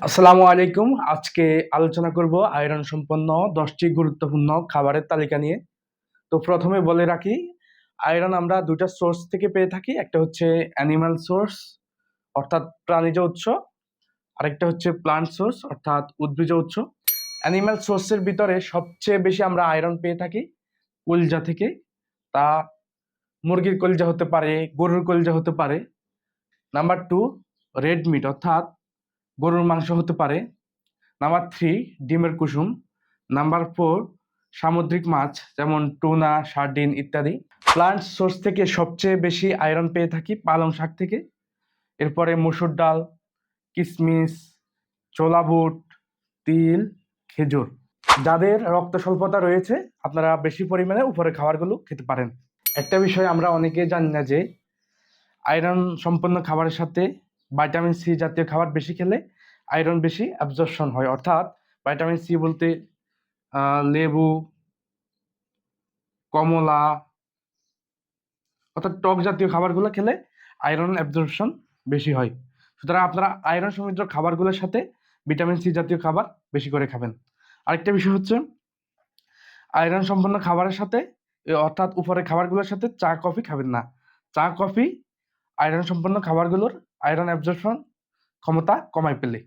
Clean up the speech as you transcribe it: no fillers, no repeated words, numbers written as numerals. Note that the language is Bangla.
আসসালামু আলাইকুম। আজকে আলোচনা করব আয়রন সম্পন্ন 10টি গুরুত্বপূর্ণ খাবারের তালিকা নিয়ে। তো প্রথমে বলে রাখি, আয়রন আমরা দুইটা সোর্স থেকে পেয়ে থাকি। একটা হচ্ছে অ্যানিমাল সোর্স অর্থাৎ প্রাণীজ উৎস, আরেকটা হচ্ছে প্লান্ট সোর্স অর্থাৎ উদ্ভিজ উৎস। অ্যানিমাল সোর্সের ভিতরে সবচেয়ে বেশি আমরা আয়রন পেয়ে থাকি কলিজা থেকে। তা মুরগির কলিজা হতে পারে, গরুর কলিজা হতে পারে। নাম্বার 2, রেড মিট অর্থাৎ গরুর মাংস হতে পারে। নাম্বার 3, ডিমের কুসুম। নাম্বার 4, সামুদ্রিক মাছ যেমন টুনা, সার্ডিন ইত্যাদি। প্লান্ট সোর্স থেকে সবচেয়ে বেশি আয়রন পেয়ে থাকি পালং শাক থেকে। এরপরে মসুর ডাল, কিশমিশ, ছোলা বুট, তিল, খেজুর। যাদের রক্ত স্বল্পতা রয়েছে আপনারা বেশি পরিমাণে উপরে খাবারগুলো খেতে পারেন। একটা বিষয় আমরা অনেকে জানি না যে আয়রন সম্পন্ন খাবারের সাথে ভাইটামিন সি জাতীয় খাবার বেশি খেলে আয়রন বেশি অ্যাবজর্পশন হয়। অর্থাৎ ভাইটামিন সি বলতে লেবু, কমলা অর্থাৎ টক জাতীয় খাবারগুলো খেলে আয়রন অ্যাবজর্পশন বেশি হয়। সুতরাং আপনারা আয়রন সমৃদ্ধ খাবারগুলোর সাথে ভিটামিন সি জাতীয় খাবার বেশি করে খাবেন। আরেকটা বিষয় হচ্ছে আয়রন সম্পন্ন খাবারের সাথে অর্থাৎ উপরের খাবারগুলোর সাথে চা কফি খাবেন না। চা কফি আয়রন সম্পন্ন খাবারগুলোর আয়রন অ্যাবজর্পশন ক্ষমতা কমায় ফেলে।